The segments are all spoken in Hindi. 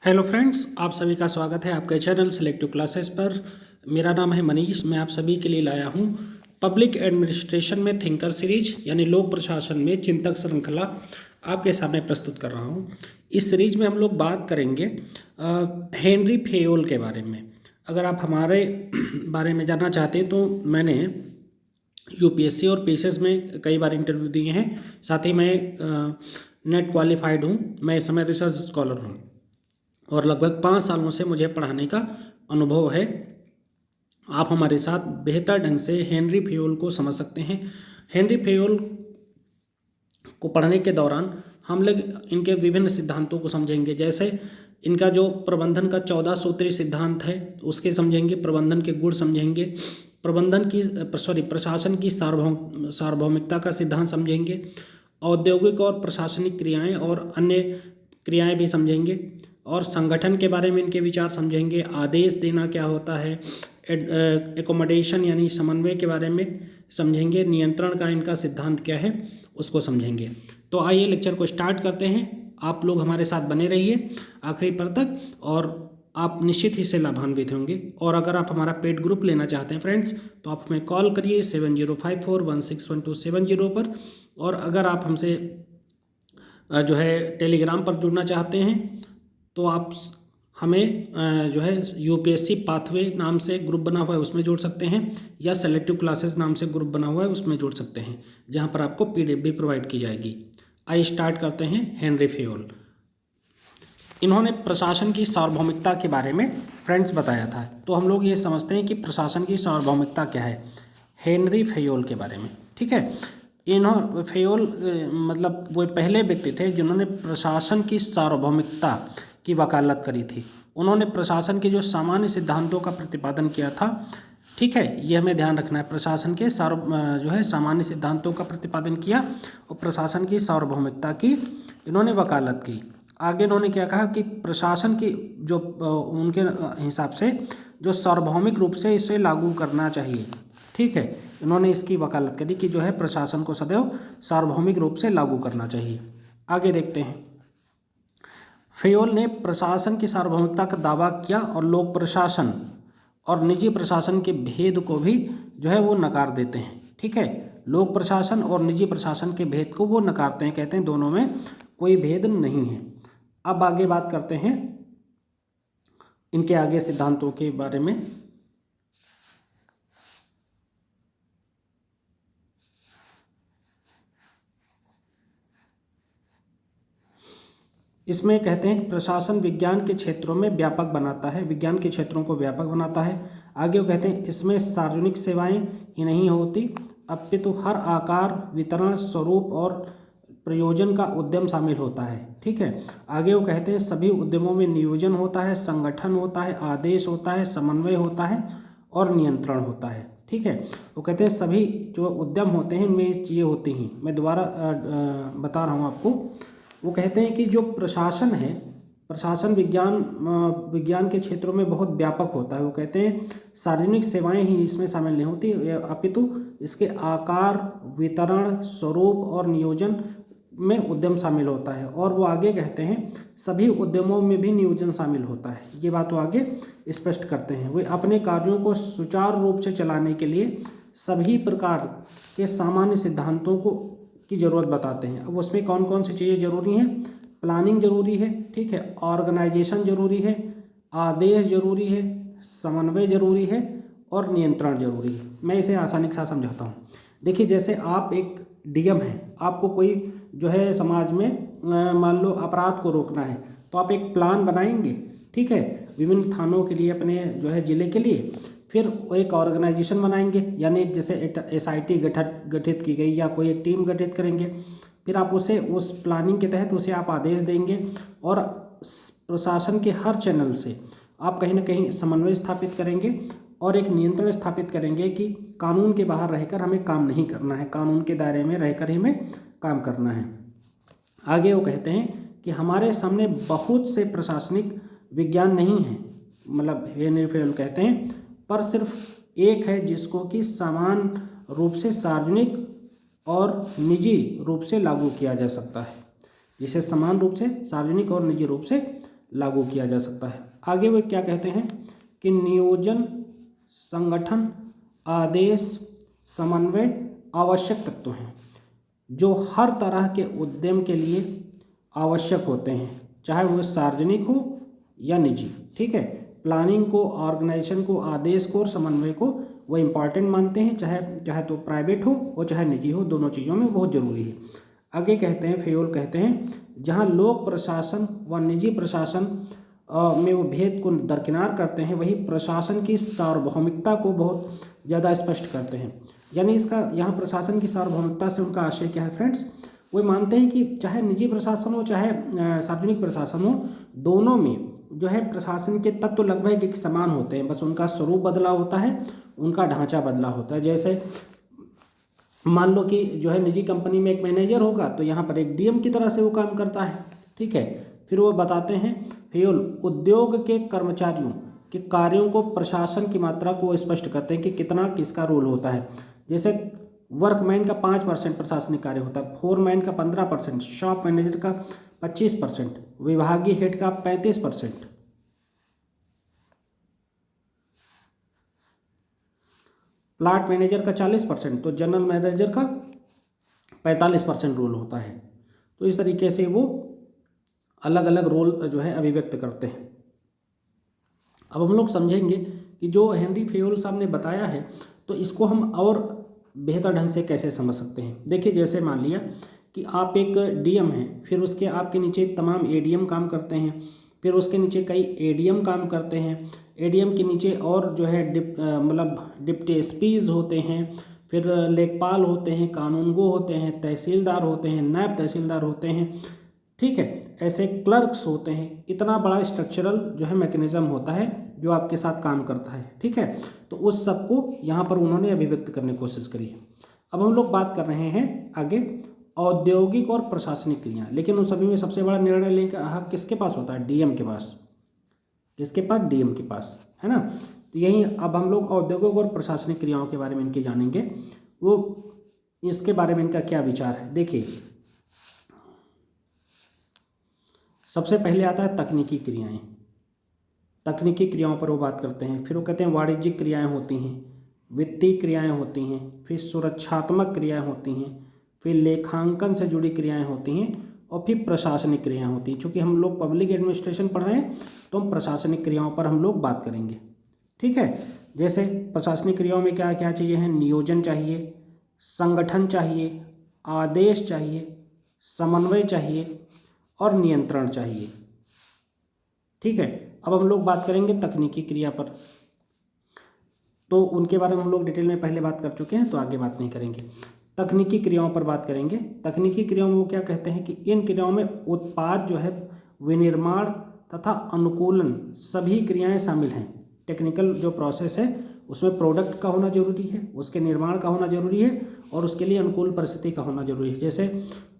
हेलो फ्रेंड्स, आप सभी का स्वागत है आपके चैनल सिलेक्टिव क्लासेस पर। मेरा नाम है मनीष। मैं आप सभी के लिए लाया हूँ पब्लिक एडमिनिस्ट्रेशन में थिंकर सीरीज यानी लोक प्रशासन में चिंतक श्रृंखला आपके सामने प्रस्तुत कर रहा हूँ। इस सीरीज में हम लोग बात करेंगे हेनरी फेयोल के बारे में। अगर आप हमारे बारे में जानना चाहते हैं तो मैंने यूपीएससी और पीसीएस में कई बार इंटरव्यू दिए हैं। साथ ही मैं नेट क्वालिफाइड हूँ। मैं इस समय रिसर्च स्कॉलर हूँ और लगभग 5 सालों से मुझे पढ़ाने का अनुभव है। आप हमारे साथ बेहतर ढंग से हेनरी फेयोल को समझ सकते हैं। हेनरी फेयोल को पढ़ने के दौरान हम लोग इनके विभिन्न सिद्धांतों को समझेंगे। जैसे इनका जो प्रबंधन का 14 सूत्री सिद्धांत है उसके समझेंगे, प्रबंधन के गुण समझेंगे, प्रशासन की सार्वभौमिकता का सिद्धांत समझेंगे, औद्योगिक और प्रशासनिक क्रियाएं और अन्य क्रियाएं भी समझेंगे, और संगठन के बारे में इनके विचार समझेंगे। आदेश देना क्या होता है, एकोमोडेशन यानी समन्वय के बारे में समझेंगे, नियंत्रण का इनका सिद्धांत क्या है उसको समझेंगे। तो आइए लेक्चर को स्टार्ट करते हैं। आप लोग हमारे साथ बने रहिए आखिरी पर तक और आप निश्चित ही से लाभान्वित होंगे। और अगर आप हमारा पेड ग्रुप लेना चाहते हैं फ्रेंड्स तो आप हमें कॉल करिए 7054161270 पर। और अगर आप हमसे जो है टेलीग्राम पर जुड़ना चाहते हैं तो आप हमें जो है यूपीएससी पाथवे नाम से ग्रुप बना हुआ है उसमें जोड़ सकते हैं, या सेलेक्टिव क्लासेस नाम से ग्रुप बना हुआ है उसमें जोड़ सकते हैं, जहां पर आपको पीडीएफ भी प्रोवाइड की जाएगी। आइए स्टार्ट करते हैं। हेनरी फेयोल, इन्होंने प्रशासन की सार्वभौमिकता के बारे में फ्रेंड्स बताया था। तो हम लोग ये समझते हैं कि प्रशासन की सार्वभौमिकता क्या है हेनरी फेयोल के बारे में। ठीक है, फेयोल मतलब वो पहले व्यक्ति थे जिन्होंने प्रशासन की सार्वभौमिकता की वकालत करी थी। उन्होंने प्रशासन के जो सामान्य सिद्धांतों का प्रतिपादन किया था। ठीक है, ये हमें ध्यान रखना है। प्रशासन के जो है सामान्य सिद्धांतों का प्रतिपादन किया और प्रशासन की सार्वभौमिकता की इन्होंने वकालत की। आगे इन्होंने क्या कहा कि प्रशासन की जो उनके हिसाब से जो सार्वभौमिक रूप से इसे लागू करना चाहिए। ठीक है, इन्होंने इसकी वकालत करी कि जो है प्रशासन को सदैव सार्वभौमिक रूप से लागू करना चाहिए। आगे देखते हैं। फेयोल ने प्रशासन की सार्वभौमिकता का दावा किया और लोक प्रशासन और निजी प्रशासन के भेद को भी जो है वो नकार देते हैं। ठीक है, लोक प्रशासन और निजी प्रशासन के भेद को वो नकारते हैं, कहते हैं दोनों में कोई भेद नहीं है। अब आगे बात करते हैं इनके आगे सिद्धांतों के बारे में। इसमें कहते हैं कि प्रशासन विज्ञान के क्षेत्रों में व्यापक बनाता है, विज्ञान के क्षेत्रों को व्यापक बनाता है। आगे वो कहते हैं इसमें सार्वजनिक सेवाएं ही नहीं होती अपितु हर आकार, वितरण, स्वरूप और प्रयोजन का उद्यम शामिल होता है। ठीक है, आगे वो कहते हैं सभी उद्यमों में नियोजन होता है, संगठन होता है, आदेश होता है, समन्वय होता है और नियंत्रण होता है। ठीक है, वो कहते हैं सभी जो उद्यम होते हैं इनमें ये चीज़ें होती हैं। मैं दोबारा बता रहा हूँ आपको। वो कहते हैं कि जो प्रशासन है, प्रशासन विज्ञान के क्षेत्रों में बहुत व्यापक होता है। वो कहते हैं सार्वजनिक सेवाएं ही इसमें शामिल नहीं होती अपितु इसके आकार, वितरण, स्वरूप और नियोजन में उद्यम शामिल होता है। और वो आगे कहते हैं सभी उद्यमों में भी नियोजन शामिल होता है। ये बात वो आगे स्पष्ट करते हैं। वे अपने कार्यों को सुचारू रूप से चलाने के लिए सभी प्रकार के सामान्य सिद्धांतों की ज़रूरत बताते हैं। अब उसमें कौन कौन सी चीज़ें ज़रूरी हैं? प्लानिंग ज़रूरी है, ठीक है, ऑर्गेनाइजेशन ज़रूरी है, आदेश ज़रूरी है, समन्वय ज़रूरी है और नियंत्रण ज़रूरी है। मैं इसे आसानी के साथ समझाता हूँ। देखिए, जैसे आप एक डीएम हैं, आपको कोई जो है समाज में मान लो अपराध को रोकना है, तो आप एक प्लान बनाएंगे। ठीक है, विभिन्न थानों के लिए, अपने जो है ज़िले के लिए। फिर एक ऑर्गेनाइजेशन बनाएंगे, यानी जैसे एसआईटी गठित की गई या कोई एक टीम गठित करेंगे। फिर आप उसे उस प्लानिंग के तहत उसे आप आदेश देंगे और प्रशासन के हर चैनल से आप कहीं ना कहीं समन्वय स्थापित करेंगे और एक नियंत्रण स्थापित करेंगे कि कानून के बाहर रहकर हमें काम नहीं करना है, कानून के दायरे में रहकर ही हमें काम करना है। आगे वो कहते हैं कि हमारे सामने बहुत से प्रशासनिक विज्ञान नहीं है, मतलब हेनरी फेयोल कहते हैं, पर सिर्फ एक है जिसको कि समान रूप से सार्वजनिक और निजी रूप से लागू किया जा सकता है, जिसे समान रूप से सार्वजनिक और निजी रूप से लागू किया जा सकता है। आगे वे क्या कहते हैं कि नियोजन, संगठन, आदेश, समन्वय आवश्यक तत्व हैं जो हर तरह के उद्यम के लिए आवश्यक होते हैं, चाहे वो सार्वजनिक हो या निजी। ठीक है, प्लानिंग को, ऑर्गेनाइजेशन को, आदेश को और समन्वय को वो इम्पॉर्टेंट मानते हैं, चाहे तो प्राइवेट हो और चाहे निजी हो, दोनों चीज़ों में बहुत ज़रूरी है। आगे कहते हैं, फेयोल कहते हैं, जहाँ लोक प्रशासन व निजी प्रशासन में वो भेद को दरकिनार करते हैं, वही प्रशासन की सार्वभौमिकता को बहुत ज़्यादा स्पष्ट करते हैं। यानी इसका यहाँ प्रशासन की सार्वभौमिकता से उनका आशय क्या है फ्रेंड्स, वो मानते हैं कि चाहे निजी प्रशासन हो चाहे सार्वजनिक प्रशासन हो, दोनों में जो है प्रशासन के तत्व लगभग एक समान होते हैं, बस उनका स्वरूप बदला होता है, उनका ढांचा बदला होता है। जैसे मान लो कि जो है निजी कंपनी में एक मैनेजर होगा तो यहाँ पर एक डीएम की तरह से वो काम करता है। ठीक है, फिर वो बताते हैं फेयोल, उद्योग के कर्मचारियों के कार्यों को, प्रशासन की मात्रा को स्पष्ट करते हैं कि कितना किसका रोल होता है। जैसे वर्कमैन का 5% प्रशासनिक कार्य होता है, फोरमैन का 15%, शॉप मैनेजर का 25%, विभागीय हेड का 35%, प्लाट मैनेजर का 40%, तो जनरल मैनेजर का 45% रोल होता है। तो इस तरीके से वो अलग अलग रोल जो है अभिव्यक्त करते हैं। अब हम लोग समझेंगे कि जो हेनरी फेयोल साहब ने बताया है तो इसको हम और बेहतर ढंग से कैसे समझ सकते हैं। देखिए, जैसे मान लिया कि आप एक डीएम हैं, फिर उसके आपके नीचे तमाम एडीएम काम करते हैं, फिर उसके नीचे कई एडीएम काम करते हैं, एडीएम के नीचे और जो है मतलब डिप्टी एसपीज होते हैं, फिर लेखपाल होते हैं, कानूनगो होते हैं, तहसीलदार होते हैं, नायब तहसीलदार होते हैं। ठीक है, ऐसे क्लर्क्स होते हैं। इतना बड़ा स्ट्रक्चरल जो है मैकेनिज्म होता है जो आपके साथ काम करता है। ठीक है, तो उस सबको यहाँ पर उन्होंने अभिव्यक्त करने की कोशिश करी है। अब हम लोग बात कर रहे हैं आगे औद्योगिक और प्रशासनिक क्रियाएं, लेकिन उन सभी में सबसे बड़ा निर्णय लेने का हक किसके पास होता है? डीएम के पास। किसके पास? डीएम के पास, है ना। तो यही अब हम लोग औद्योगिक और प्रशासनिक क्रियाओं के बारे में इनके जानेंगे, वो इसके बारे में इनका क्या विचार है। देखिए, सबसे पहले आता है तकनीकी क्रियाएं। तकनीकी क्रियाओं पर वो बात करते हैं। फिर वो कहते हैं वाणिज्यिक क्रियाएं होती हैं, वित्तीय क्रियाएं होती हैं, फिर सुरक्षात्मक क्रियाएं होती हैं, फिर लेखांकन से जुड़ी क्रियाएं होती हैं, और फिर प्रशासनिक क्रियाएं होती हैं। चूँकि हम लोग पब्लिक एडमिनिस्ट्रेशन पढ़ रहे हैं तो हम प्रशासनिक क्रियाओं पर हम लोग बात करेंगे। ठीक है, जैसे प्रशासनिक क्रियाओं में क्या क्या चीज़ें हैं? नियोजन चाहिए, संगठन चाहिए, आदेश चाहिए, समन्वय चाहिए और नियंत्रण चाहिए। ठीक है, अब हम लोग बात करेंगे तकनीकी क्रिया पर, तो उनके बारे में हम लोग डिटेल में पहले बात कर चुके हैं, तो आगे बात नहीं करेंगे। तकनीकी क्रियाओं पर बात करेंगे। तकनीकी क्रियाओं में वो क्या कहते हैं कि इन क्रियाओं में उत्पाद जो है विनिर्माण तथा अनुकूलन सभी क्रियाएं शामिल हैं। टेक्निकल जो प्रोसेस है उसमें प्रोडक्ट का होना जरूरी है, उसके निर्माण का होना जरूरी है, और उसके लिए अनुकूल परिस्थिति का होना जरूरी है। जैसे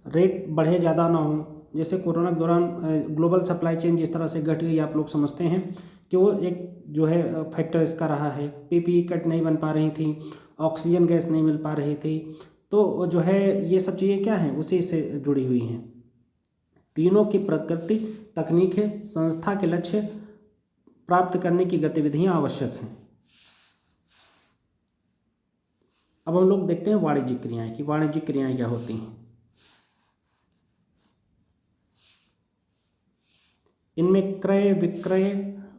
रेट बढ़े ज़्यादा ना हो, जैसे कोरोना के दौरान ग्लोबल सप्लाई चेन जिस तरह से घट गई, आप लोग समझते हैं कि वो एक जो है फैक्टर इसका रहा है। पीपीई किट नहीं बन पा रही थी, ऑक्सीजन गैस नहीं मिल पा रही थी, तो जो है ये सब चीज़ें क्या हैं, उसी से जुड़ी हुई हैं। तीनों की प्रकृति तकनीक है, संस्था के लक्ष्य प्राप्त करने की गतिविधियां आवश्यक हैं। अब हम लोग देखते हैं वाणिज्यिक क्रियाएं कि वाणिज्यिक क्रियाएं क्या होती हैं। इनमें क्रय विक्रय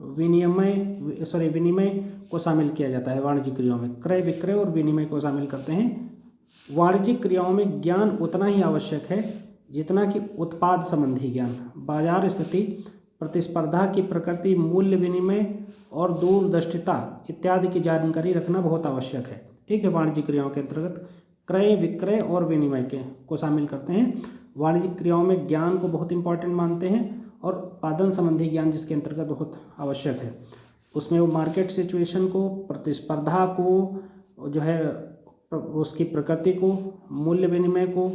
विनिमय को शामिल किया जाता है। वाणिज्यिक क्रियाओं में क्रय विक्रय और विनिमय को शामिल करते हैं। वाणिज्यिक क्रियाओं में ज्ञान उतना ही आवश्यक है जितना कि उत्पाद संबंधी ज्ञान। बाजार स्थिति, प्रतिस्पर्धा की प्रकृति, मूल्य विनिमय और दूरदर्शिता इत्यादि की जानकारी रखना बहुत आवश्यक है। ठीक है, वाणिज्यिक क्रियाओं के अंतर्गत क्रय विक्रय और विनिमय को शामिल करते हैं। वाणिज्यिक क्रियाओं में ज्ञान को बहुत इंपॉर्टेंट मानते हैं, और उत्पादन संबंधी ज्ञान जिसके अंतर्गत बहुत आवश्यक है। उसमें वो मार्केट सिचुएशन को, प्रतिस्पर्धा को, जो है उसकी प्रकृति को, मूल्य विनिमय को,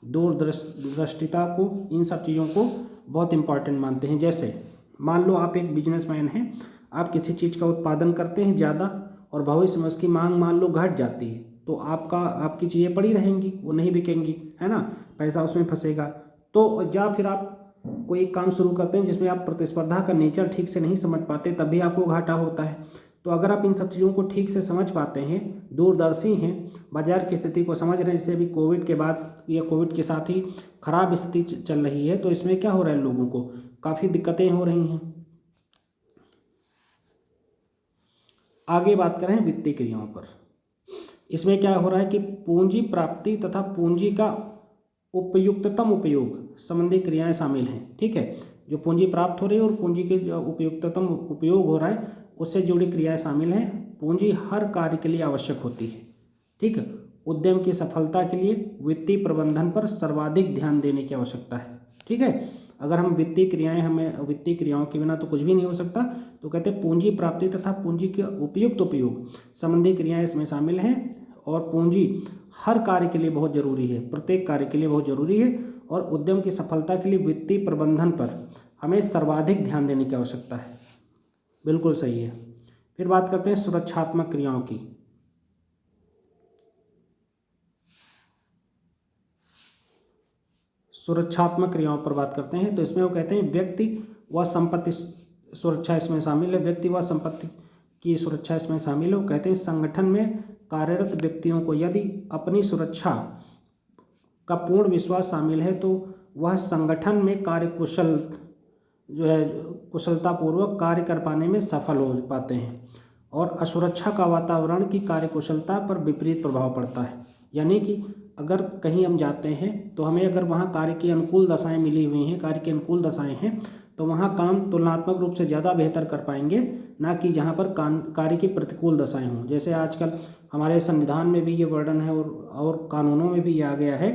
दूरदर्शिता को, इन सब चीज़ों को बहुत इंपॉर्टेंट मानते हैं। जैसे मान लो आप एक बिजनेसमैन हैं, आप किसी चीज़ का उत्पादन करते हैं ज़्यादा, और भविष्य में उसकी मांग मान लो घट जाती है, तो आपकी चीज़ें पड़ी रहेंगी, वो नहीं बिकेंगी, है ना, पैसा उसमें फंसेगा। तो या फिर आप कोई काम शुरू करते हैं जिसमें आप प्रतिस्पर्धा का नेचर ठीक से नहीं समझ पाते, तब भी आपको घाटा होता है। तो अगर आप इन सब चीज़ों को ठीक से समझ पाते हैं, दूरदर्शी हैं, बाजार की स्थिति को समझ रहे हैं, जैसे अभी कोविड के बाद या कोविड के साथ ही खराब स्थिति चल रही है, तो इसमें क्या हो रहा है, लोगों को काफ़ी दिक्कतें हो रही हैं। आगे बात करें वित्तीय क्रियाओं पर। इसमें क्या हो रहा है कि पूंजी प्राप्ति तथा पूंजी का उपयुक्ततम उपयोग संबंधी क्रियाएं शामिल हैं। ठीक है, जो पूंजी प्राप्त हो रही है और पूंजी के जो उपयुक्ततम उपयोग हो रहा है उससे जुड़ी क्रियाएं शामिल हैं। पूंजी हर कार्य के लिए आवश्यक होती है। ठीक है, उद्यम की सफलता के लिए वित्तीय प्रबंधन पर सर्वाधिक ध्यान देने की आवश्यकता है। ठीक है, अगर हम वित्तीय क्रियाओं के बिना तो कुछ भी नहीं हो सकता। तो कहते हैं पूंजी प्राप्ति तथा पूंजी के उपयुक्त उपयोग संबंधी क्रियाएं इसमें शामिल हैं। और पूंजी हर कार्य के लिए बहुत जरूरी है, प्रत्येक कार्य के लिए बहुत जरूरी है। और उद्यम की सफलता के लिए वित्तीय प्रबंधन पर हमें सर्वाधिक ध्यान देने की आवश्यकता है। बिल्कुल सही है। फिर बात करते हैं सुरक्षात्मक क्रियाओं की। सुरक्षात्मक क्रियाओं पर बात करते हैं, तो इसमें वो कहते हैं व्यक्ति व संपत्ति सुरक्षा इसमें शामिल है। व्यक्ति व संपत्ति की सुरक्षा इसमें शामिल है। वो कहते हैं संगठन में कार्यरत व्यक्तियों को यदि अपनी सुरक्षा का पूर्ण विश्वास शामिल है तो वह संगठन में कार्यकुशल कुशलतापूर्वक कार्य कर पाने में सफल हो पाते हैं। और असुरक्षा का वातावरण की कार्यकुशलता पर विपरीत प्रभाव पड़ता है। यानी कि अगर कहीं हम जाते हैं तो हमें अगर वहाँ कार्य की अनुकूल दशाएं मिली हुई हैं, कार्य की अनुकूल दशाएं हैं, तो वहाँ काम तुलनात्मक रूप से ज़्यादा बेहतर कर पाएंगे, ना कि जहाँ पर कार्य की प्रतिकूल दशाएं हों। जैसे आजकल हमारे संविधान में भी ये वर्णन है और कानूनों में भी ये आ गया है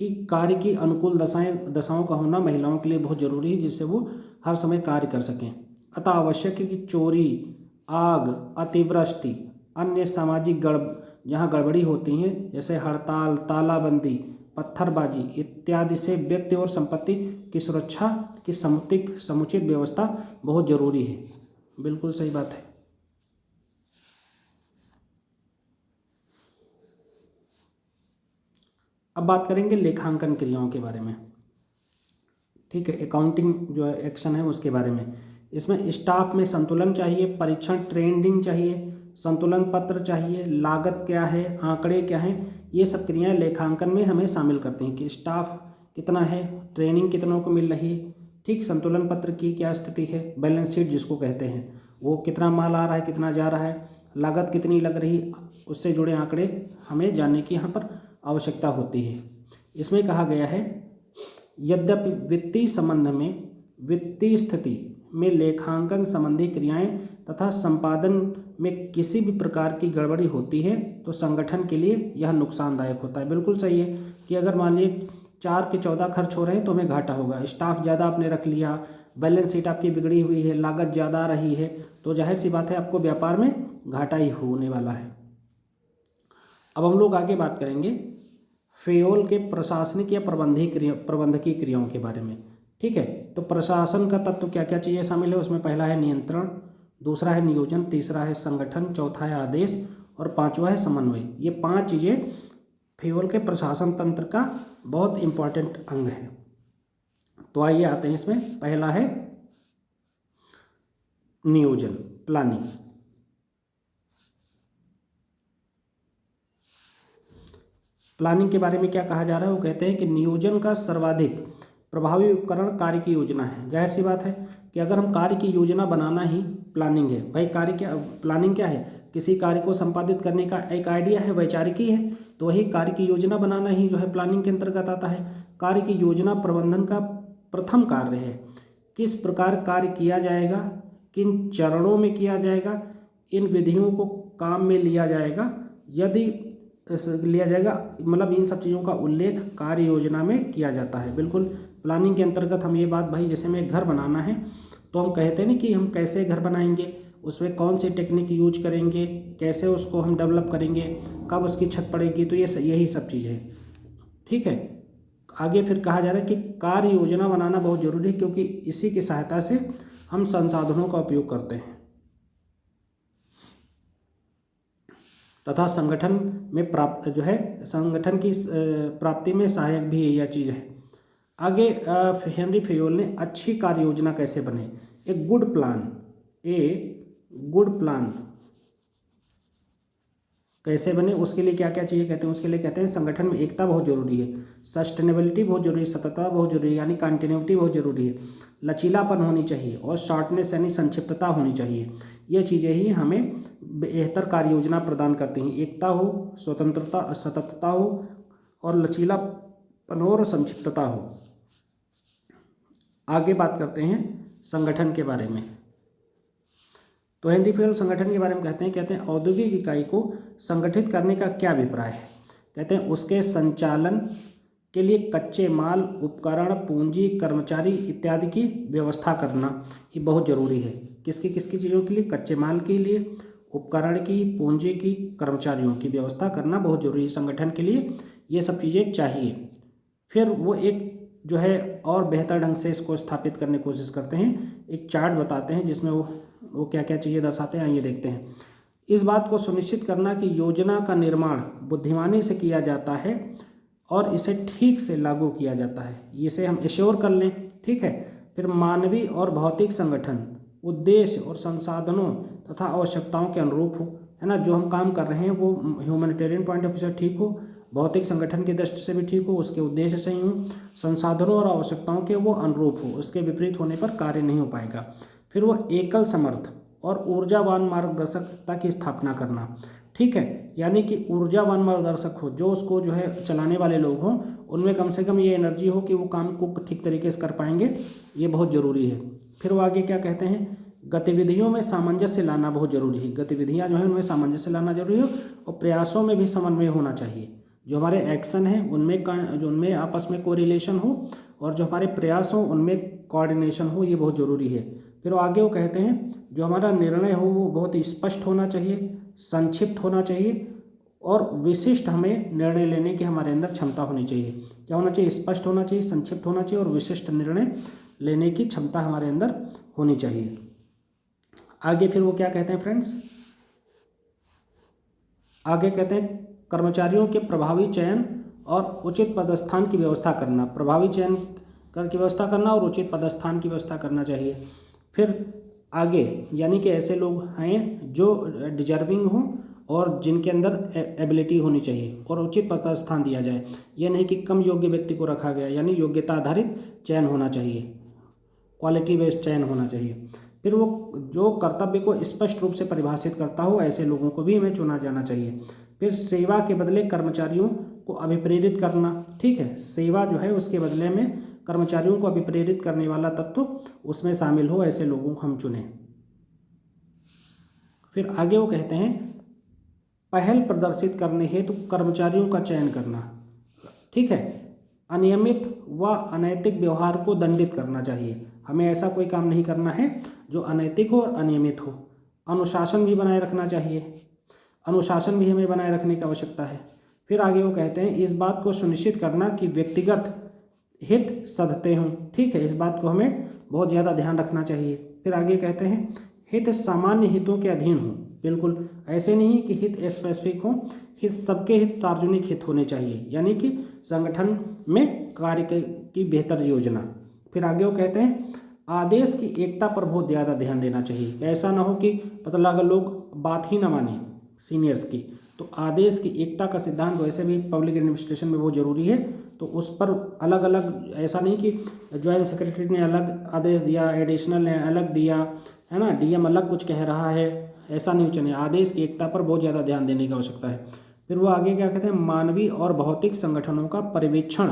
कि कार्य की अनुकूल दशाओं का होना महिलाओं के लिए बहुत जरूरी है, जिससे वो हर समय कार्य कर सकें। अतः आवश्यक है कि चोरी, आग, अतिवृष्टि, अन्य सामाजिक जहाँ गड़बड़ी होती हैं, जैसे हड़ताल, तालाबंदी, पत्थरबाजी इत्यादि से व्यक्ति और संपत्ति की सुरक्षा की समुचित व्यवस्था बहुत जरूरी है। बिल्कुल सही बात है। अब बात करेंगे लेखांकन क्रियाओं के बारे में। ठीक है, अकाउंटिंग जो है एक्शन है उसके बारे में। इसमें स्टाफ में संतुलन चाहिए, परीक्षण ट्रेंडिंग चाहिए, संतुलन पत्र चाहिए, लागत क्या है, आंकड़े क्या हैं, ये सब क्रियाएं लेखांकन में हमें शामिल करती हैं कि स्टाफ कितना है, ट्रेनिंग कितनों को मिल रही है, ठीक, संतुलन पत्र की क्या स्थिति है, बैलेंस शीट जिसको कहते हैं, वो कितना माल आ रहा है, कितना जा रहा है, लागत कितनी लग रही, उससे जुड़े आंकड़े हमें जानने की यहाँ पर आवश्यकता होती है। इसमें कहा गया है यद्यपि वित्तीय संबंध में वित्तीय स्थिति में लेखांकन संबंधी क्रियाएं तथा संपादन में किसी भी प्रकार की गड़बड़ी होती है तो संगठन के लिए यह नुकसानदायक होता है। बिल्कुल सही है कि अगर मान लीजिए 4 के 14 खर्च हो रहे हैं तो हमें घाटा होगा। स्टाफ ज़्यादा आपने रख लिया, बैलेंस शीट आपकी बिगड़ी हुई है, लागत ज़्यादा आ रही है, तो जाहिर सी बात है आपको व्यापार में घाटा ही होने वाला है। अब हम लोग आगे बात करेंगे फेयोल के प्रशासनिक या प्रबंधकीय क्रियाओं के बारे में। ठीक है, तो प्रशासन का तत्व क्या क्या चीज़ें शामिल है उसमें पहला है नियंत्रण, दूसरा है नियोजन, तीसरा है संगठन, चौथा है आदेश और पांचवा है समन्वय। ये 5 चीज़ें फेयोल के प्रशासन तंत्र का बहुत इंपॉर्टेंट अंग है। तो आइए आते हैं इसमें। पहला है नियोजन, प्लानिंग। प्लानिंग के बारे में क्या कहा जा रहा है, वो कहते हैं कि नियोजन का सर्वाधिक प्रभावी उपकरण कार्य की योजना है। जाहिर सी बात है कि अगर हम कार्य की योजना बनाना ही प्लानिंग है। भाई प्लानिंग क्या है, किसी कार्य को संपादित करने का एक आइडिया है, वैचारिक ही है, तो वही कार्य की योजना बनाना ही जो है प्लानिंग के अंतर्गत आता है। कार्य की योजना प्रबंधन का प्रथम कार्य है। किस प्रकार कार्य किया जाएगा, किन चरणों में किया जाएगा, इन विधियों को काम में लिया जाएगा, मतलब इन सब चीज़ों का उल्लेख कार्य योजना में किया जाता है। बिल्कुल प्लानिंग के अंतर्गत हम ये बात, भाई जैसे हमें घर बनाना है तो हम कहते हैं ना कि हम कैसे घर बनाएंगे, उसमें कौन सी टेक्निक यूज करेंगे, कैसे उसको हम डेवलप करेंगे, कब उसकी छत पड़ेगी, तो ये यही सब चीज़ है। ठीक है, आगे फिर कहा जा रहा है कि कार्य योजना बनाना बहुत जरूरी है क्योंकि इसी की सहायता से हम संसाधनों का उपयोग करते हैं तथा संगठन की प्राप्ति में सहायक भी यह चीज़ है। आगे हेनरी फेयोल ने अच्छी कार्य योजना कैसे बने, ए गुड प्लान कैसे बने, उसके लिए क्या क्या चाहिए कहते हैं, उसके लिए कहते हैं संगठन में एकता बहुत जरूरी है, सस्टेनेबिलिटी बहुत जरूरी है, सततता बहुत जरूरी है यानी कंटिन्यूटी बहुत जरूरी है, लचीलापन होनी चाहिए और शॉर्टनेस यानी संक्षिप्तता होनी चाहिए। ये चीज़ें ही हमें बेहतर कार्य योजना प्रदान करती हैं। एकता हो, स्वतंत्रता, सततता हो और लचीलापन हो और संक्षिप्तता हो। आगे बात करते हैं संगठन के बारे में। तो हेनरी फेयोल संगठन के बारे में कहते हैं औद्योगिक इकाई को संगठित करने का क्या अभिप्राय है। कहते हैं उसके संचालन के लिए कच्चे माल, उपकरण, पूंजी, कर्मचारी इत्यादि की व्यवस्था करना ही बहुत जरूरी है। किसकी चीज़ों के लिए, कच्चे माल के लिए, उपकरण की, पूंजी की, कर्मचारियों की व्यवस्था करना बहुत जरूरी है संगठन के लिए। ये सब चीज़ें चाहिए। फिर वो एक जो है और बेहतर ढंग से इसको स्थापित करने की कोशिश करते हैं। एक चार्ट बताते हैं जिसमें वो क्या क्या चीज़ें दर्शाते हैं, ये देखते हैं। इस बात को सुनिश्चित करना कि योजना का निर्माण बुद्धिमानी से किया जाता है और इसे ठीक से लागू किया जाता है, इसे हम एश्योर कर लें। ठीक है। फिर मानवीय और भौतिक संगठन उद्देश्य और संसाधनों तथा आवश्यकताओं के अनुरूप हो, है ना। जो हम काम कर रहे हैं वो ह्यूमैनिटेरियन पॉइंट ऑफ व्यू से ठीक हो, भौतिक संगठन की दृष्टि से भी ठीक हो, उसके उद्देश्य सही हो, संसाधनों और आवश्यकताओं के वो अनुरूप हो, उसके विपरीत होने पर कार्य नहीं हो पाएगा। फिर वो एकल समर्थ और ऊर्जावान मार्गदर्शकता की स्थापना करना। ठीक है। यानी कि ऊर्जावान मार्गदर्शक हो, जो उसको जो है चलाने वाले लोग हों, उनमें कम से कम ये एनर्जी हो कि वो काम को ठीक तरीके से कर पाएंगे, ये बहुत ज़रूरी है। फिर वो आगे क्या कहते हैं, गतिविधियों में सामंजस्य लाना बहुत जरूरी है। गतिविधियाँ जो है उनमें सामंजस्य लाना जरूरी हो और प्रयासों में भी समन्वय होना चाहिए। जो हमारे एक्शन हैं उनमें आपस में कोरिलेशन हो और जो हमारे प्रयास हों उनमें कोऑर्डिनेशन हो, ये बहुत ज़रूरी है। फिर आगे वो कहते हैं जो हमारा निर्णय हो वो बहुत ही स्पष्ट होना चाहिए, संक्षिप्त होना चाहिए और विशिष्ट हमें निर्णय लेने की हमारे अंदर क्षमता होनी चाहिए। क्या होना चाहिए, स्पष्ट होना चाहिए, संक्षिप्त होना चाहिए और विशिष्ट निर्णय लेने की क्षमता हमारे अंदर होनी चाहिए। आगे फिर वो क्या कहते हैं फ्रेंड्स, आगे कहते हैं कर्मचारियों के प्रभावी चयन और उचित पदस्थान की व्यवस्था करना। प्रभावी चयन की व्यवस्था करना और उचित पदस्थान की व्यवस्था करना चाहिए। फिर आगे यानी कि ऐसे लोग हैं जो डिजर्विंग हों और जिनके अंदर एबिलिटी होनी चाहिए और उचित पदस्थान दिया जाए। यह नहीं कि कम योग्य व्यक्ति को रखा गया, यानी योग्यता आधारित चयन होना चाहिए, क्वालिटी बेस्ड चयन होना चाहिए। फिर वो जो कर्तव्य को स्पष्ट रूप से परिभाषित करता हो, ऐसे लोगों को भी हमें चुना जाना चाहिए। फिर सेवा के बदले कर्मचारियों को अभिप्रेरित करना। ठीक है, सेवा जो है उसके बदले में कर्मचारियों को अभिप्रेरित करने वाला तत्व उसमें शामिल हो, ऐसे लोगों को हम चुनें। फिर आगे वो कहते हैं पहल प्रदर्शित करने हेतु कर्मचारियों का चयन करना। ठीक है, अनियमित व अनैतिक व्यवहार को दंडित करना चाहिए। हमें ऐसा कोई काम नहीं करना है जो अनैतिक हो और अनियमित हो। अनुशासन भी बनाए रखना चाहिए, अनुशासन भी हमें बनाए रखने की आवश्यकता है। फिर आगे वो कहते हैं इस बात को सुनिश्चित करना कि व्यक्तिगत हित सधते हों। ठीक है, इस बात को हमें बहुत ज़्यादा ध्यान रखना चाहिए। फिर आगे कहते हैं हित सामान्य हितों के अधीन हो। बिल्कुल ऐसे नहीं कि हित स्पेसिफिक हो, हित सबके हित सार्वजनिक हित होने चाहिए, यानी कि संगठन में कार्य की बेहतर योजना। फिर आगे वो कहते हैं आदेश की एकता पर बहुत ज़्यादा ध्यान देना चाहिए। ऐसा ना हो कि मतलब अगर लोग बात ही ना माने सीनियर्स की, तो आदेश की एकता का सिद्धांत वैसे भी पब्लिक एडमिनिस्ट्रेशन में बहुत ज़रूरी है। तो उस पर अलग अलग, ऐसा नहीं कि ज्वाइंट सेक्रेटरी ने अलग आदेश दिया, एडिशनल ने अलग दिया, है ना, डीएम अलग कुछ कह रहा है, ऐसा नहीं चले। आदेश की एकता पर बहुत ज़्यादा ध्यान देने की आवश्यकता है। फिर वो आगे क्या कहते हैं मानवीय और भौतिक संगठनों का पर्यवेक्षण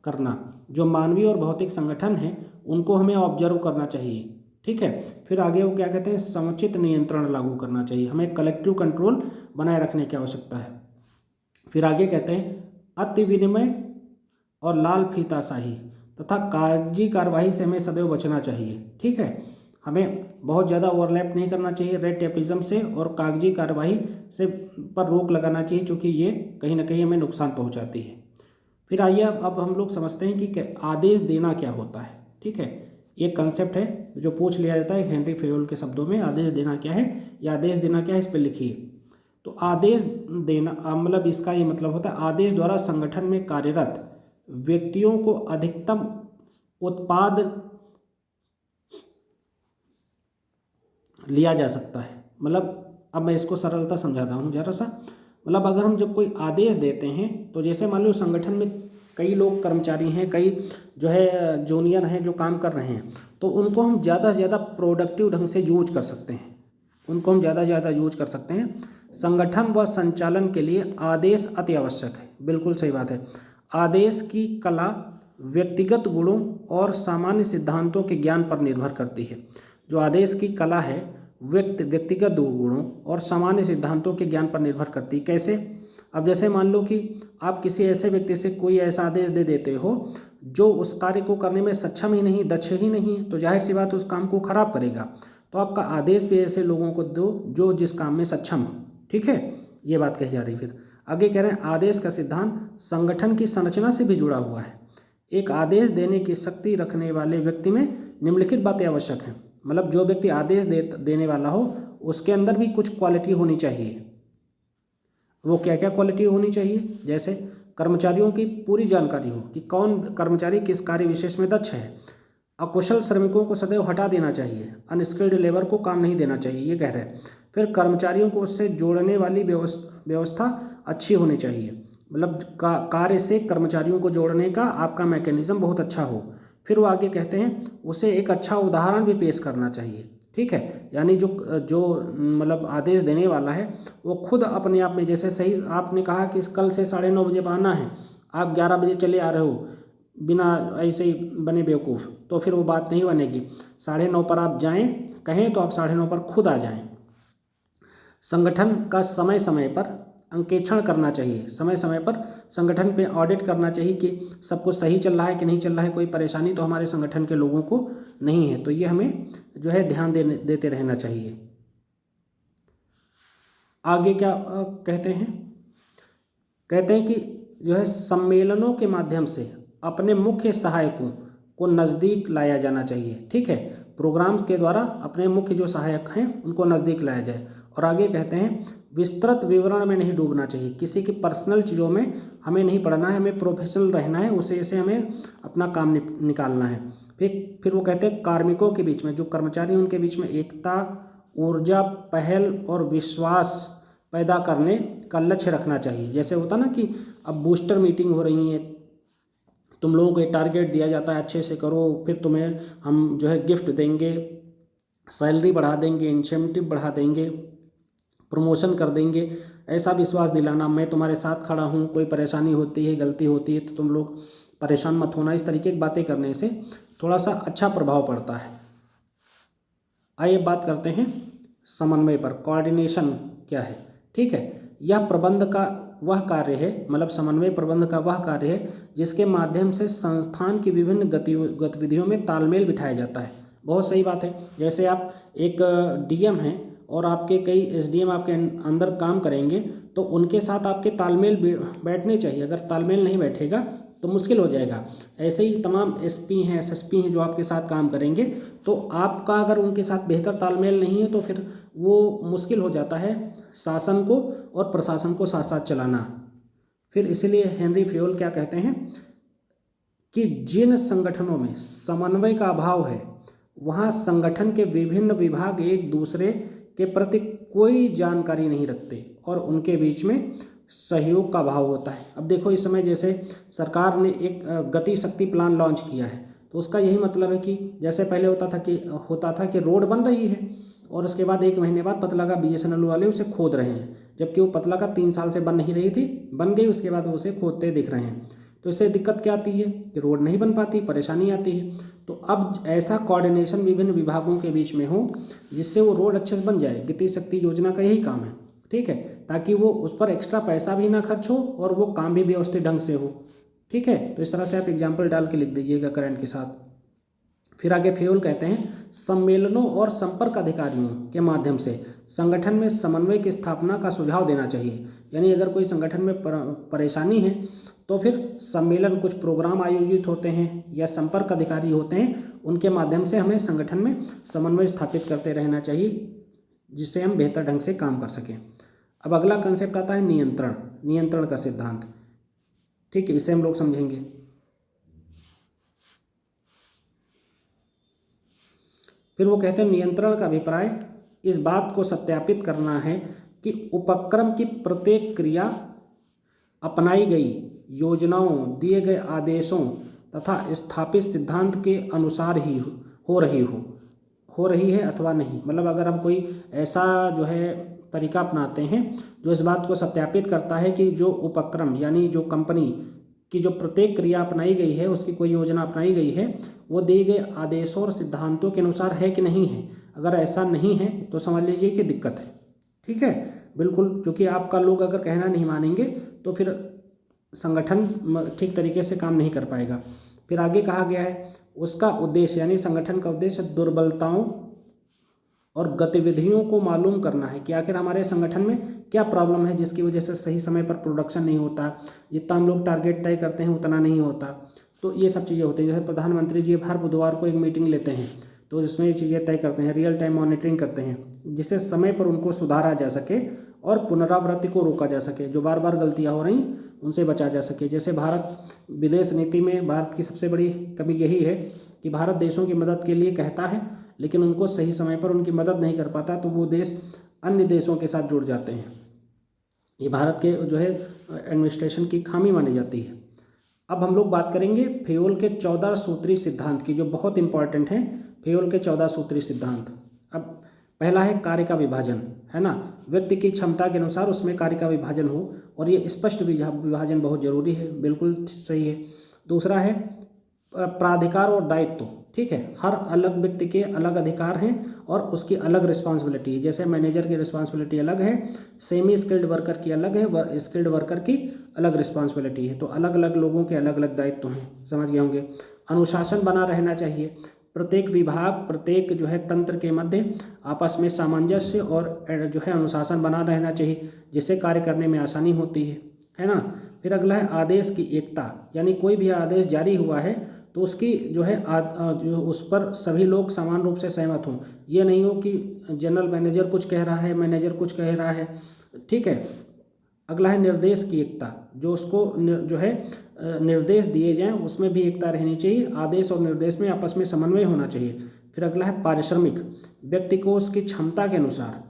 करना। जो मानवीय और भौतिक संगठन हैं उनको हमें ऑब्जर्व करना चाहिए। ठीक है, फिर आगे वो क्या कहते हैं समुचित नियंत्रण लागू करना चाहिए, हमें कलेक्टिव कंट्रोल बनाए रखने की आवश्यकता है। फिर आगे कहते हैं अति विनिमय और लाल फीताशाही तथा कागजी कार्रवाई से हमें सदैव बचना चाहिए। ठीक है, हमें बहुत ज़्यादा ओवरलैप नहीं करना चाहिए रेड टेपिज्म से, और कागजी कार्रवाई से पर रोक लगाना चाहिए, क्योंकि ये कहीं ना कहीं हमें नुकसान पहुंचाती है। फिर आइए अब हम लोग समझते हैं कि आदेश देना क्या होता है। ठीक है, एक कंसेप्ट है जो पूछ लिया जाता है हेनरी फेयोल के शब्दों में, आदेश देना क्या है या आदेश देना क्या है, इस पर लिखिए। तो आदेश देना मतलब इसका ये मतलब होता है आदेश द्वारा संगठन में कार्यरत व्यक्तियों को अधिकतम उत्पाद लिया जा सकता है। मतलब अब मैं इसको सरलता समझाता हूँ जरा सा। मतलब अगर हम जब कोई आदेश देते हैं तो जैसे मान लो संगठन में कई लोग कर्मचारी हैं, कई जो है जूनियर हैं जो काम कर रहे हैं, तो उनको हम ज़्यादा से ज़्यादा प्रोडक्टिव ढंग से यूज कर सकते हैं, उनको हम ज़्यादा से ज़्यादा यूज कर सकते हैं। संगठन व संचालन के लिए आदेश अति आवश्यक है। बिल्कुल सही बात है। आदेश की कला व्यक्तिगत गुणों और सामान्य सिद्धांतों के ज्ञान पर निर्भर करती है। जो आदेश की कला है व्यक्तिगत गुणों और सामान्य सिद्धांतों के ज्ञान पर निर्भर करती है। कैसे? अब जैसे मान लो कि आप किसी ऐसे व्यक्ति से कोई ऐसा आदेश दे देते हो जो उस कार्य को करने में सक्षम ही नहीं, दक्ष ही नहीं है, तो जाहिर सी बात उस काम को खराब करेगा। तो आपका आदेश भी ऐसे लोगों को दो जो जिस काम में सक्षम हो। ठीक है, ये बात कही जा रही। फिर आगे कह रहे हैं आदेश का सिद्धांत संगठन की संरचना से भी जुड़ा हुआ है। एक आदेश देने की शक्ति रखने वाले व्यक्ति में निम्नलिखित बातें आवश्यक हैं। मतलब जो व्यक्ति आदेश देने वाला हो उसके अंदर भी कुछ क्वालिटी होनी चाहिए। वो क्या क्या क्वालिटी होनी चाहिए? जैसे कर्मचारियों की पूरी जानकारी हो कि कौन कर्मचारी किस कार्य विशेष में दक्ष है। अकुशल श्रमिकों को सदैव हटा देना चाहिए, अनस्किल्ड लेबर को काम नहीं देना चाहिए, ये कह रहे हैं। फिर कर्मचारियों को उससे जोड़ने वाली व्यवस्था अच्छी होनी चाहिए। मतलब कार्य से कर्मचारियों को जोड़ने का आपका मैकेनिज्म बहुत अच्छा हो। फिर वो आगे कहते हैं उसे एक अच्छा उदाहरण भी पेश करना चाहिए। ठीक है, यानी जो जो मतलब आदेश देने वाला है वो खुद अपने आप में, जैसे सही आपने कहा कि कल से 9:30 बजे आना है, आप 11 बजे चले आ रहे हो बिना ऐसे ही बने बेवकूफ़, तो फिर वो बात नहीं बनेगी। 9:30 पर आप जाएं, कहें तो आप 9:30 पर खुद आ जाएं। संगठन का समय समय पर अंकेक्षण करना चाहिए। समय समय पर संगठन पे ऑडिट करना चाहिए कि सब कुछ सही चल रहा है कि नहीं चल रहा है, कोई परेशानी तो हमारे संगठन के लोगों को नहीं है। तो ये हमें जो है ध्यान देते रहना चाहिए। आगे क्या कहते हैं? कहते हैं कि जो है सम्मेलनों के माध्यम से अपने मुख्य सहायकों को नज़दीक लाया जाना चाहिए। ठीक है, प्रोग्राम के द्वारा अपने मुख्य जो सहायक हैं उनको नज़दीक लाया जाए। और आगे कहते हैं विस्तृत विवरण में नहीं डूबना चाहिए। किसी की पर्सनल चीज़ों में हमें नहीं पढ़ना है, हमें प्रोफेशनल रहना है, उसे से हमें अपना काम निकालना है। फिर वो कहते हैं कार्मिकों के बीच में, जो कर्मचारी हैं उनके बीच में एकता, ऊर्जा, पहल और विश्वास पैदा करने का लक्ष्य रखना चाहिए। जैसे होता ना कि अब बूस्टर मीटिंग हो रही है, तुम लोगों को एक टारगेट दिया जाता है अच्छे से करो, फिर तुम्हें हम जो है गिफ्ट देंगे, सैलरी बढ़ा देंगे, इंसेंटिव बढ़ा देंगे, प्रमोशन कर देंगे, ऐसा विश्वास दिलाना, मैं तुम्हारे साथ खड़ा हूँ, कोई परेशानी होती है, गलती होती है तो तुम लोग परेशान मत होना। इस तरीके की बातें करने से थोड़ा सा अच्छा प्रभाव पड़ता है। आइए बात करते हैं समन्वय पर। कोऑर्डिनेशन क्या है? ठीक है, यह प्रबंध का वह कार्य है, मतलब समन्वय प्रबंध का वह कार्य है जिसके माध्यम से संस्थान की विभिन्न गतिविधियों में तालमेल बिठाया जाता है। बहुत सही बात है। जैसे आप एक डीएम हैं और आपके कई एसडीएम आपके अंदर काम करेंगे तो उनके साथ आपके तालमेल बैठने चाहिए। अगर तालमेल नहीं बैठेगा तो मुश्किल हो जाएगा। ऐसे ही तमाम एसपी हैं, एसएसपी हैं जो आपके साथ काम करेंगे, तो आपका अगर उनके साथ बेहतर तालमेल नहीं है तो फिर वो मुश्किल हो जाता है शासन को और प्रशासन को साथ साथ चलाना। फिर इसीलिए हेनरी फेयोल क्या कहते हैं कि जिन संगठनों में समन्वय का अभाव है वहाँ संगठन के विभिन्न विभाग एक दूसरे के प्रति कोई जानकारी नहीं रखते और उनके बीच में सहयोग का अभाव होता है। अब देखो इस समय जैसे सरकार ने एक गति शक्ति प्लान लॉन्च किया है, तो उसका यही मतलब है कि जैसे पहले होता था कि रोड बन रही है और उसके बाद 1 महीने बाद पता लगा बीएसएनएल वाले उसे खोद रहे हैं, जबकि वो पता लगा 3 साल से बन नहीं रही थी, बन गई, उसके बाद वो उसे खोदते दिख रहे हैं। तो इससे दिक्कत क्या आती है कि रोड नहीं बन पाती, परेशानी आती है। तो अब ऐसा कोऑर्डिनेशन विभिन्न विभागों के बीच में हो जिससे वो रोड अच्छे से बन जाए। गति शक्ति योजना का यही काम है। ठीक है, ताकि वो उस पर एक्स्ट्रा पैसा भी ना खर्च हो और वो काम भी व्यवस्थित ढंग से हो। ठीक है, तो इस तरह से आप एग्जाम्पल डाल के लिख दीजिएगा करंट के साथ। फिर आगे फेयोल कहते हैं सम्मेलनों और संपर्क अधिकारियों के माध्यम से संगठन में समन्वय की स्थापना का सुझाव देना चाहिए। यानी अगर कोई संगठन में परेशानी है तो फिर सम्मेलन, कुछ प्रोग्राम आयोजित होते हैं या संपर्क अधिकारी होते हैं, उनके माध्यम से हमें संगठन में समन्वय स्थापित करते रहना चाहिए जिससे हम बेहतर ढंग से काम कर सकें। अब अगला कंसेप्ट आता है नियंत्रण का सिद्धांत। ठीक है, इसे हम लोग समझेंगे। फिर वो कहते हैं नियंत्रण का अभिप्राय इस बात को सत्यापित करना है कि उपक्रम की प्रत्येक क्रिया अपनाई गई योजनाओं, दिए गए आदेशों तथा स्थापित सिद्धांत के अनुसार ही हो रही है अथवा नहीं। मतलब अगर हम कोई ऐसा जो है तरीका अपनाते हैं जो इस बात को सत्यापित करता है कि जो उपक्रम यानी जो कंपनी की जो प्रत्येक क्रिया अपनाई गई है, उसकी कोई योजना अपनाई गई है, वो दिए गए आदेशों और सिद्धांतों के अनुसार है कि नहीं है। अगर ऐसा नहीं है तो समझ लीजिए कि दिक्कत है। ठीक है, बिल्कुल, क्योंकि आपका लोग अगर कहना नहीं मानेंगे तो फिर संगठन ठीक तरीके से काम नहीं कर पाएगा। फिर आगे कहा गया है उसका उद्देश्य यानी संगठन का उद्देश्य दुर्बलताओं और गतिविधियों को मालूम करना है कि आखिर हमारे संगठन में क्या प्रॉब्लम है जिसकी वजह से सही समय पर प्रोडक्शन नहीं होता, जितना हम लोग टारगेट तय करते हैं उतना नहीं होता। तो ये सब चीज़ें होती हैं। जैसे प्रधानमंत्री जी हर बुधवार को एक मीटिंग लेते हैं तो जिसमें ये चीज़ें तय करते हैं, रियल टाइम मॉनिटरिंग करते हैं जिससे समय पर उनको सुधारा जा सके और पुनरावृत्ति को रोका जा सके, जो बार बार गलतियाँ हो रही उनसे बचा जा सके। जैसे भारत विदेश नीति में भारत की सबसे बड़ी कमी यही है कि भारत देशों की मदद के लिए कहता है लेकिन उनको सही समय पर उनकी मदद नहीं कर पाता, तो वो देश अन्य देशों के साथ जुड़ जाते हैं। ये भारत के जो है एडमिनिस्ट्रेशन की खामी मानी जाती है। अब हम लोग बात करेंगे फेयोल के 14 सूत्री सिद्धांत की, जो बहुत इंपॉर्टेंट है। फेयोल के 14 सूत्री सिद्धांत। अब पहला है कार्य का विभाजन, है ना, व्यक्ति की क्षमता के अनुसार उसमें कार्य का विभाजन हो, और ये स्पष्ट विभाजन बहुत जरूरी है, बिल्कुल सही है। दूसरा है प्राधिकार और दायित्व। ठीक है, हर अलग व्यक्ति के अलग अधिकार हैं और उसकी अलग रिस्पॉन्सिबिलिटी है। जैसे मैनेजर की रिस्पॉन्सिबिलिटी अलग है, सेमी स्किल्ड वर्कर की अलग है, स्किल्ड वर्कर की अलग रिस्पॉन्सिबिलिटी है। तो अलग अलग लोगों के अलग अलग दायित्व हैं, समझ गए होंगे। अनुशासन बना रहना चाहिए। प्रत्येक विभाग, प्रत्येक जो है तंत्र के मध्य आपस में सामंजस्य और जो है अनुशासन बना रहना चाहिए, जिससे कार्य करने में आसानी होती है ना। फिर अगला है आदेश की एकता, यानी कोई भी आदेश जारी हुआ है तो उसकी जो है जो उस पर सभी लोग समान रूप से सहमत हों। ये नहीं हो कि जनरल मैनेजर कुछ कह रहा है, मैनेजर कुछ कह रहा है। ठीक है। अगला है निर्देश की एकता, जो उसको जो है निर्देश दिए जाएं उसमें भी एकता रहनी चाहिए। आदेश और निर्देश में आपस में समन्वय होना चाहिए। फिर अगला है पारिश्रमिक, व्यक्ति को उसकी क्षमता के अनुसार,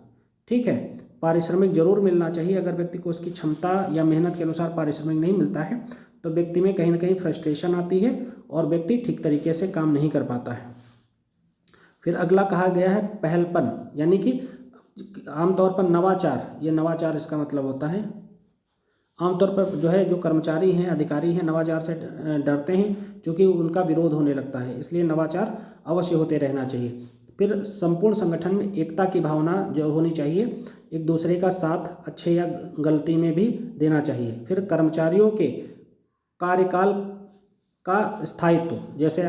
ठीक है, पारिश्रमिक जरूर मिलना चाहिए। अगर व्यक्ति को उसकी क्षमता या मेहनत के अनुसार पारिश्रमिक नहीं मिलता है तो व्यक्ति में कहीं ना कहीं फ्रस्ट्रेशन आती है और व्यक्ति ठीक तरीके से काम नहीं कर पाता है। फिर अगला कहा गया है पहलपन, यानी कि आमतौर पर नवाचार, ये नवाचार इसका मतलब होता है आमतौर पर जो है जो कर्मचारी हैं, अधिकारी हैं, नवाचार से डरते हैं क्योंकि उनका विरोध होने लगता है, इसलिए नवाचार अवश्य होते रहना चाहिए। फिर संपूर्ण संगठन में एकता की भावना जो होनी चाहिए, एक दूसरे का साथ अच्छे या गलती में भी देना चाहिए। फिर कर्मचारियों के कार्यकाल का स्थायित्व, जैसे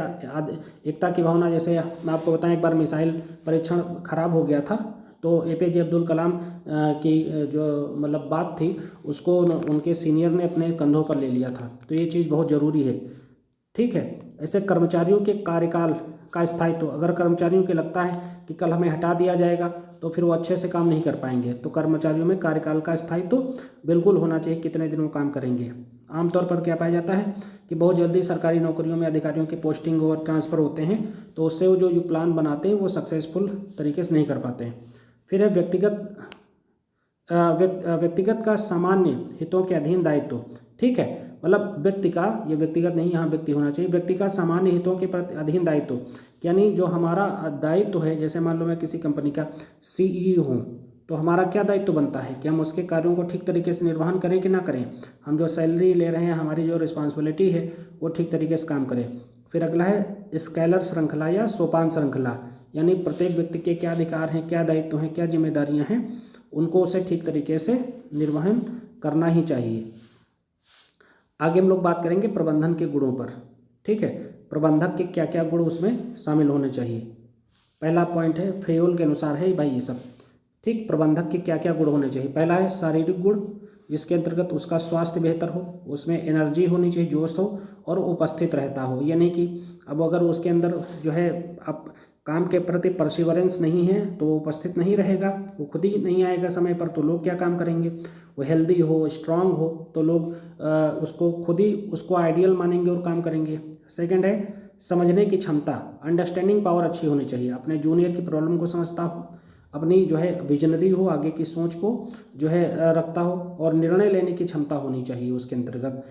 एकता की भावना, जैसे आपको बताएं एक बार मिसाइल परीक्षण खराब हो गया था तो APJ अब्दुल कलाम की जो मतलब बात थी उसको उनके सीनियर ने अपने कंधों पर ले लिया था, तो ये चीज़ बहुत ज़रूरी है। ठीक है। ऐसे कर्मचारियों के कार्यकाल का स्थायित्व, अगर कर्मचारियों के लगता है कि कल हमें हटा दिया जाएगा तो फिर वो अच्छे से काम नहीं कर पाएंगे, तो कर्मचारियों में कार्यकाल का स्थायित्व बिल्कुल होना चाहिए, कितने दिन वो काम करेंगे। आमतौर पर क्या पाया जाता है कि बहुत जल्दी सरकारी नौकरियों में अधिकारियों की पोस्टिंग और ट्रांसफ़र होते हैं, तो उससे वो जो प्लान बनाते हैं वो सक्सेसफुल तरीके से नहीं कर पाते हैं। फिर है व्यक्तिगत का सामान्य हितों के अधीन दायित्व। ठीक है, मतलब व्यक्ति का, ये व्यक्तिगत नहीं, यहाँ व्यक्ति होना चाहिए, व्यक्ति का सामान्य हितों के प्रति अधीन दायित्व, यानी जो हमारा दायित्व है, जैसे मान लो मैं किसी कंपनी का CEO हूँ तो हमारा क्या दायित्व बनता है कि हम उसके कार्यों को ठीक तरीके से निर्वहन करें कि ना करें, हम जो सैलरी ले रहे हैं, हमारी जो रिस्पॉन्सिबिलिटी है वो ठीक तरीके से काम करें। फिर अगला है स्केलर श्रृंखला या सोपान श्रृंखला, यानी प्रत्येक व्यक्ति के क्या अधिकार हैं, क्या दायित्व हैं, क्या जिम्मेदारियां हैं, उनको उसे ठीक तरीके से निर्वहन करना ही चाहिए। आगे हम लोग बात करेंगे प्रबंधन के गुणों पर। ठीक है, प्रबंधक के क्या क्या गुण उसमें शामिल होने चाहिए। पहला पॉइंट है फेयोल के अनुसार है भाई ये सब। ठीक, प्रबंधक के क्या क्या गुण होने चाहिए। पहला है शारीरिक गुण, जिसके अंतर्गत उसका स्वास्थ्य बेहतर हो, उसमें एनर्जी होनी चाहिए, जोश हो और उपस्थित रहता हो। ये नहीं कि अब अगर उसके अंदर जो है अब काम के प्रति परसिवरेंस नहीं है तो वो उपस्थित नहीं रहेगा, वो खुद ही नहीं आएगा समय पर, तो लोग क्या काम करेंगे। वो हेल्दी हो, स्ट्रांग हो तो लोग उसको खुद ही उसको आइडियल मानेंगे और काम करेंगे। सेकंड है समझने की क्षमता, अंडरस्टैंडिंग पावर अच्छी होनी चाहिए, अपने जूनियर की प्रॉब्लम को समझता हो, अपनी जो है विजनरी हो, आगे की सोच को जो है रखता हो, और निर्णय लेने की क्षमता होनी चाहिए उसके अंतर्गत,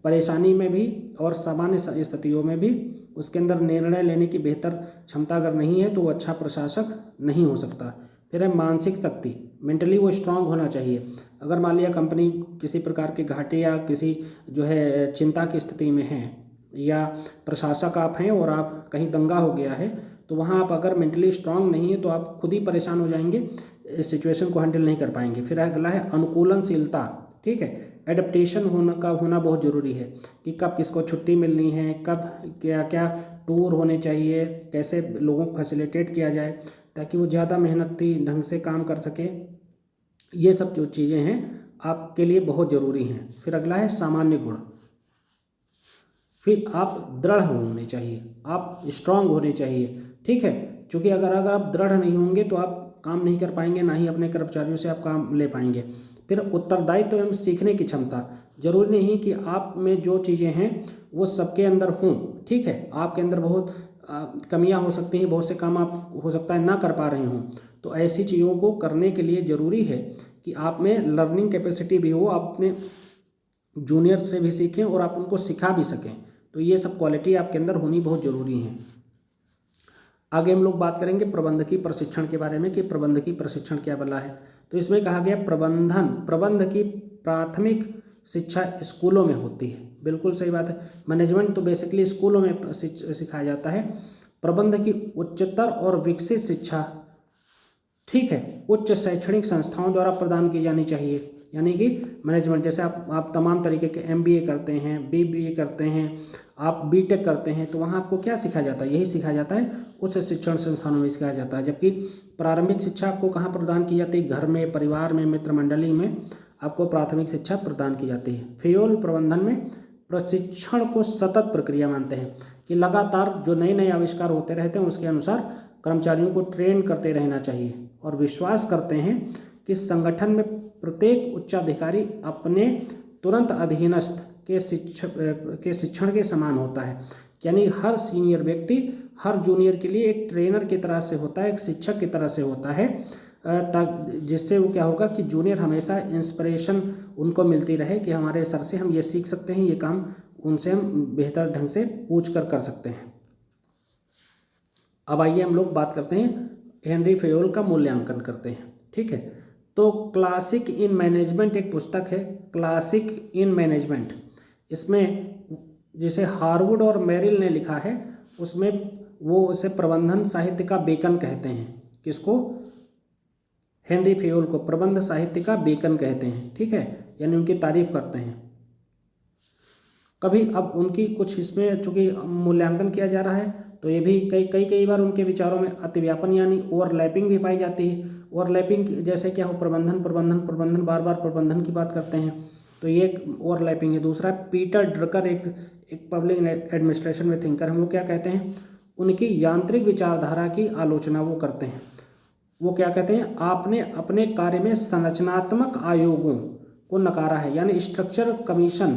परेशानी में भी और सामान्य स्थितियों में भी उसके अंदर निर्णय लेने की बेहतर क्षमता अगर नहीं है तो वो अच्छा प्रशासक नहीं हो सकता। फिर है मानसिक शक्ति, मेंटली वो स्ट्रांग होना चाहिए। अगर मान लिया कंपनी किसी प्रकार के घाटे या किसी जो है चिंता की स्थिति में है, या प्रशासक आप हैं और आप कहीं दंगा हो गया है, तो वहाँ आप अगर मेंटली स्ट्रांग नहीं है तो आप खुद ही परेशान हो जाएंगे, इस सिचुएशन को हैंडल नहीं कर पाएंगे। फिर अगला है अनुकूलनशीलता, ठीक है, एडेप्टेशन होना बहुत ज़रूरी है कि कब किसको छुट्टी मिलनी है, कब क्या क्या टूर होने चाहिए, कैसे लोगों को फैसिलिटेट किया जाए ताकि वो ज़्यादा मेहनती ढंग से काम कर सके। ये सब जो चीज़ें हैं आपके लिए बहुत ज़रूरी हैं। फिर अगला है सामान्य गुण। फिर आप दृढ़ होने चाहिए, आप स्ट्रांग होने चाहिए, ठीक है, क्योंकि अगर आप दृढ़ नहीं होंगे तो आप काम नहीं कर पाएंगे, ना ही अपने कर्मचारियों से आप काम ले पाएंगे। फिर उत्तरदायित्व एवं सीखने की क्षमता, जरूरी नहीं कि आप में जो चीज़ें हैं वो सबके अंदर हों, ठीक है, आपके अंदर बहुत कमियां हो सकती हैं, बहुत से काम आप हो सकता है ना कर पा रहे हों, तो ऐसी चीज़ों को करने के लिए ज़रूरी है कि आप में लर्निंग कैपेसिटी भी हो, आप अपने जूनियर से भी सीखें और आप उनको सिखा भी सकें। तो ये सब क्वालिटी आपके अंदर होनी बहुत ज़रूरी है। आगे हम लोग बात करेंगे प्रबंधकीय प्रशिक्षण के बारे में कि प्रबंधकीय प्रशिक्षण क्या बला है। तो इसमें कहा गया प्रबंध की प्राथमिक शिक्षा स्कूलों में होती है। बिल्कुल सही बात है, मैनेजमेंट तो बेसिकली स्कूलों में सिखाया जाता है। प्रबंध की उच्चतर और विकसित शिक्षा, ठीक है, उच्च शैक्षणिक संस्थाओं द्वारा प्रदान की जानी चाहिए। यानी कि मैनेजमेंट, जैसे आप तमाम तरीके के MBA करते हैं, BBA करते हैं, आप BTech करते हैं, तो वहाँ आपको क्या सिखाया जाता है, यही सिखाया जाता है, उच्च शिक्षण संस्थानों में सिखाया जाता है। जबकि प्रारंभिक शिक्षा आपको कहाँ प्रदान की जाती है, घर में, परिवार में, मित्र मंडली में आपको प्राथमिक शिक्षा प्रदान की जाती है। फेयोल प्रबंधन में प्रशिक्षण को सतत प्रक्रिया मानते हैं कि लगातार जो नए नए आविष्कार होते रहते हैं उसके अनुसार कर्मचारियों को ट्रेन करते रहना चाहिए, और विश्वास करते हैं कि संगठन में प्रत्येक उच्चाधिकारी अपने तुरंत अधीनस्थ के शिक्षण के समान होता है। यानी हर सीनियर व्यक्ति हर जूनियर के लिए एक ट्रेनर की तरह से होता है, एक शिक्षक की तरह से होता है, जिससे वो क्या होगा कि जूनियर हमेशा इंस्पिरेशन उनको मिलती रहे कि हमारे सर से हम ये सीख सकते हैं, ये काम उनसे हम बेहतर ढंग से पूछ कर सकते हैं। अब आइए हम लोग बात करते हैं हेनरी फेयोल का मूल्यांकन करते हैं, ठीक है। तो क्लासिक इन मैनेजमेंट एक पुस्तक है, क्लासिक इन मैनेजमेंट, इसमें जिसे हार्वुड और मेरिल ने लिखा है, उसमें वो उसे प्रबंधन साहित्य का बेकन कहते हैं। किसको? हेनरी फेयोल को प्रबंध साहित्य का बेकन कहते हैं, ठीक है, यानी उनकी तारीफ करते हैं। कभी अब उनकी कुछ इसमें चूँकि मूल्यांकन किया जा रहा है तो ये भी कई बार उनके विचारों में अतिव्यापन यानी ओवरलैपिंग भी पाई जाती है। ओवरलैपिंग जैसे क्या हो, प्रबंधन बार बार प्रबंधन की बात करते हैं, तो ये एक ओवरलैपिंग है। दूसरा पीटर ड्रकर एक पब्लिक एडमिनिस्ट्रेशन में थिंकर हैं, वो क्या कहते हैं, उनकी यांत्रिक विचारधारा की आलोचना वो करते हैं। वो क्या कहते हैं, आपने अपने कार्य में संरचनात्मक आयोगों को नकारा है, यानी स्ट्रक्चर कमीशन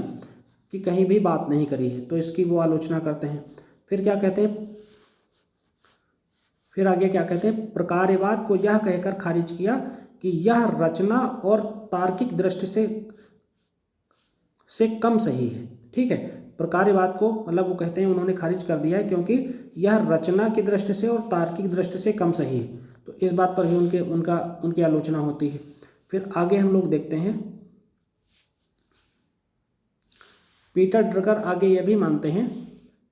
की कहीं भी बात नहीं करी है, तो इसकी वो आलोचना करते हैं। फिर क्या कहते हैं, फिर आगे क्या कहते हैं, प्रकार्यवाद को यह कहकर खारिज किया कि यह रचना और तार्किक दृष्टि से कम सही है, ठीक है। प्रकार्यवाद को मतलब वो कहते हैं उन्होंने खारिज कर दिया है क्योंकि यह रचना की दृष्टि से और तार्किक दृष्टि से कम सही है, तो इस बात पर भी उनकी आलोचना होती है। फिर आगे हम लोग देखते हैं, पीटर ड्रकर आगे ये भी मानते हैं,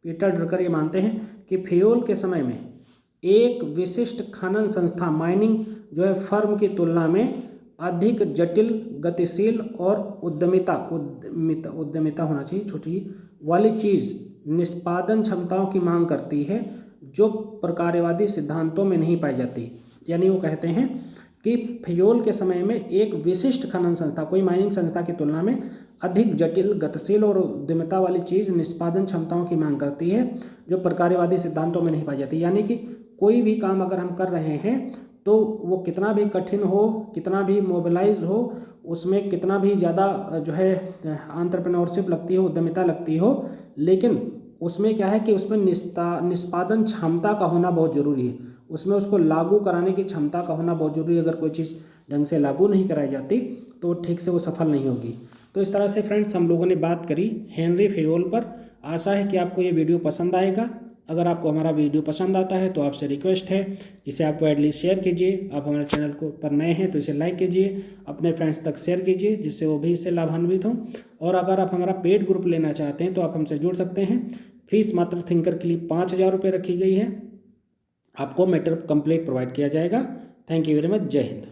पीटर ड्रकर ये मानते हैं कि फेयोल के समय में एक विशिष्ट खनन संस्था माइनिंग जो है फर्म की तुलना में अधिक जटिल, गतिशील और उद्यमिता होना चाहिए छोटी वाली चीज़ निष्पादन क्षमताओं की मांग करती है जो प्रकार्यवादी सिद्धांतों में नहीं पाई जाती। यानी वो कहते हैं कि फेयोल के समय में एक विशिष्ट खनन संस्था कोई माइनिंग संस्था की तुलना में अधिक जटिल, गतिशील और उद्यमिता वाली चीज़ निष्पादन क्षमताओं की मांग करती है जो प्रकार्यवादी सिद्धांतों में नहीं पाई जाती। यानी कि कोई भी काम अगर हम कर रहे हैं तो वो कितना भी कठिन हो, कितना भी मोबिलाइज हो, उसमें कितना भी ज़्यादा जो है एंटरप्रेन्योरशिप लगती हो, उद्यमिता लगती हो, लेकिन उसमें क्या है कि उसमें निष्पादन क्षमता का होना बहुत ज़रूरी है, उसमें उसको लागू कराने की क्षमता का होना बहुत ज़रूरी है। अगर कोई चीज़ ढंग से लागू नहीं कराई जाती तो ठीक से वो सफल नहीं होगी। तो इस तरह से फ्रेंड्स हम लोगों ने बात करी हेनरी फेयोल पर। आशा है कि आपको ये वीडियो पसंद आएगा। अगर आपको हमारा वीडियो पसंद आता है तो आपसे रिक्वेस्ट है इसे आप वाइडली शेयर कीजिए। आप हमारे चैनल को पर नए हैं तो इसे लाइक कीजिए, अपने फ्रेंड्स तक शेयर कीजिए जिससे वो भी इससे लाभान्वित हों। और अगर आप हमारा पेड ग्रुप लेना चाहते हैं तो आप हमसे जुड़ सकते हैं। फीस मात्र थिंकर के लिए 5,000 रुपये रखी गई है। आपको मैटर कंप्लीट प्रोवाइड किया जाएगा। Thank you very much. जय हिंद।